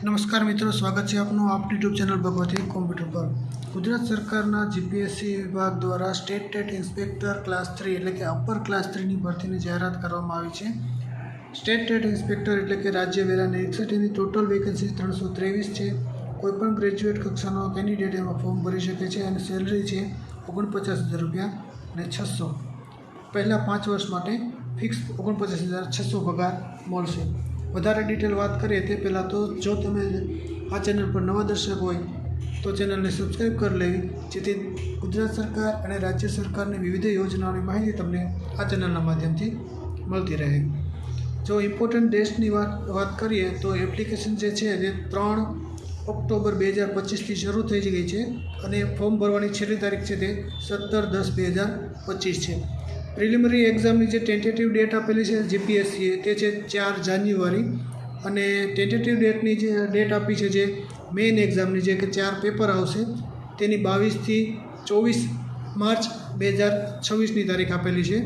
નમસ્કાર મિત્રો, સ્વાગત છે આપનું આપની યુટ્યુબ ચેનલ ભગવતી કોમ્પ્યુટર પર। ગુજરાત સરકારના જીપીએસસી વિભાગ દ્વારા સ્ટેટ ટેટ ઇન્સ્પેક્ટર ક્લાસ 3 એટલે કે અપર ક્લાસ 3ની ભરતીની જાહેરાત કરવામાં આવી છે। સ્ટેટ ટેટ ઇન્સ્પેક્ટર એટલે કે રાજ્ય વેરા નિરીક્ષકની ટોટલ વેકેન્સી 323 છે। કોઈપણ ગ્રેજ્યુએટ કક્ષાનો કેન્ડિડેટ એમાં ફોર્મ ભરી શકે છે અને સેલરી છે 49,000 રૂપિયા અને 600 પહેલાં 5 વર્ષ માટે ફિક્સ 49,600 પગાર મળશે। વધારે ડિટેલ વાત કરીએ તે પહેલાં તો જો તમે આ ચેનલ પર નવા દર્શક હોય તો ચેનલને સબસ્ક્રાઈબ કરી લેવી, જેથી ગુજરાત સરકાર અને રાજ્ય સરકારની વિવિધ યોજનાઓની માહિતી તમને આ ચેનલના માધ્યમથી મળતી રહે। જો ઇમ્પોર્ટન્ટ ડેટ્સની વાત કરીએ તો એપ્લિકેશન જે છે તે 3 ઓક્ટોબર 2025થી શરૂ થઈ ગઈ છે અને ફોર્મ ભરવાની છેલ્લી તારીખ છે તે 17/10/2025 છે। પ્રિલિમિનરી એક્ઝામની જે ટેન્ટેટિવ ડેટ આપેલી છે જીપીએસસીએ તે છે 4 જાન્યુઆરી અને ટેન્ટેટિવ ડેટની જે ડેટ આપી છે જે મેઇન એક્ઝામની જે કે 4 પેપર આવશે તેની 22થી 24 માર્ચ 2026ની તારીખ આપેલી છે।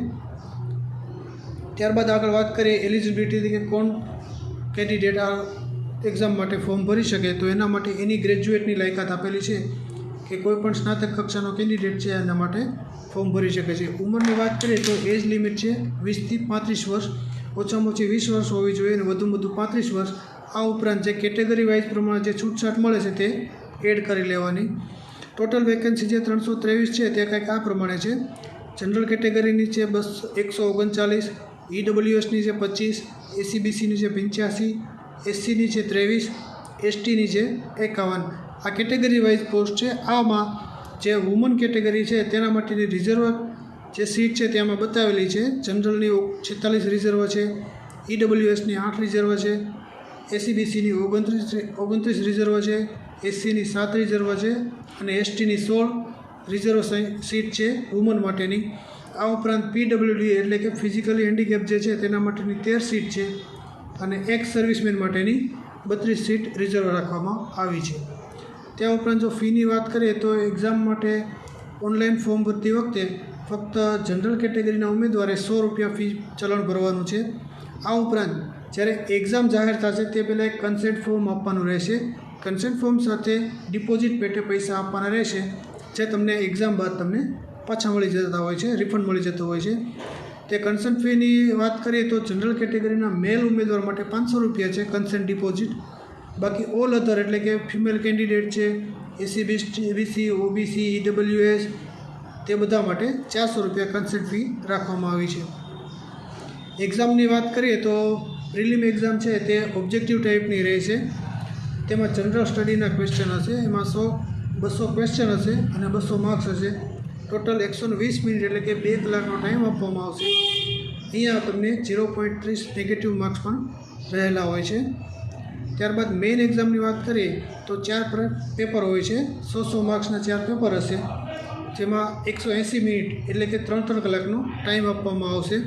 ત્યારબાદ આગળ વાત કરીએ એલિજિબિલિટી કે કોણ કેન્ડિડેટ આ એક્ઝામ માટે ફોર્મ ભરી શકે, તો એના માટે એની ગ્રેજ્યુએટની લાયકાત આપેલી છે કે કોઈ પણ સ્નાતક કક્ષાનો કેન્ડિડેટ છે એના માટે ફોર્મ ભરી શકે છે। ઉંમરની વાત કરીએ તો એજ લિમિટ છે 20થી 35 વર્ષ, ઓછામાં ઓછી 20 વર્ષ હોવી જોઈએ અને વધુમાં વધુ 35 વર્ષ। આ ઉપરાંત જે કેટેગરી વાઇઝ પ્રમાણે જે છૂટછાટ મળે છે તે એડ કરી લેવાની। ટોટલ વેકેન્સી જે 323 છે તે કંઈક આ પ્રમાણે છે। જનરલ કેટેગરીની છે 139, ઈડબ્લ્યુએસની છે 25, એસીબીસીની છે 85, એસસીની છે 23, એસટીની છે 51। આ કેટેગરી વાઇઝ પોસ્ટ છે। આમાં જે વુમન કેટેગરી છે તેના માટેની રિઝર્વ જે સીટ છે તેમાં બતાવેલી છે। જનરલની 46 રિઝર્વ છે, ઈડબ્લ્યુએસની 8 રિઝર્વ છે, એસીબીસીની 29 રિઝર્વ છે, એસસીની 7 રિઝર્વ છે અને એસટીની 16 રિઝર્વ સીટ છે વુમન માટેની। આ ઉપરાંત પીડબ્લ્યુડી એટલે કે ફિઝિકલી હેન્ડીકેપ જે છે તેના માટેની 13 સીટ છે અને એક્સ સર્વિસમેન માટેની 32 સીટ રિઝર્વ રાખવામાં આવી છે। ત્યાં ઉપરાંત જો ફીની વાત કરીએ તો એક્ઝામ માટે ઓનલાઈન ફોર્મ ભરતી વખતે ફક્ત જનરલ કેટેગરીના ઉમેદવારે 100 રૂપિયા ફી ચલણ ભરવાનું છે। આ ઉપરાંત જ્યારે એક્ઝામ જાહેર થશે તે પહેલાં એક કન્સેન્ટ ફોર્મ આપવાનું રહેશે। કન્સેન્ટ ફોર્મ સાથે ડિપોઝિટ પેટે પૈસા આપવાના રહેશે, જે તમને એક્ઝામ બાદ તમને પાછા મળી જતા હોય છે, રિફંડ મળી જતો હોય છે। તે કન્સેન્ટ ફીની વાત કરીએ તો જનરલ કેટેગરીના મેલ ઉમેદવાર માટે 500 રૂપિયા છે કન્સેન્ટ ડિપોઝિટ। બાકી ઓલ અધર એટલે કે ફિમેલ કેન્ડિડેટ છે, એસીબીસી, ઓબીસી, ઈડબ્લ્યુએસ તે બધા માટે 400 રૂપિયા કન્સેન્ટ ફી રાખવામાં આવી છે। એક્ઝામની વાત કરીએ તો પ્રિલિમ એક્ઝામ છે તે ઓબ્જેક્ટિવ ટાઈપની રહેશે। તેમાં જનરલ સ્ટડીના ક્વેશ્ચન હશે, એમાં 200 ક્વેશ્ચન હશે અને 200 માર્ક્સ હશે। ટોટલ 120 મિનિટ એટલે કે 2 કલાકનો ટાઈમ આપવામાં આવશે। અહીંયા તમને 0.30 નેગેટિવ માર્ક્સ પણ રહેલા હોય છે। ત્યારબાદ મેઇન એક્ઝામની વાત કરીએ તો 4 પેપર હોય છે, 100 માર્ક્સના 4 પેપર હશે, જેમાં 180 મિનિટ એટલે કે 3 કલાકનો ટાઈમ આપવામાં આવશે।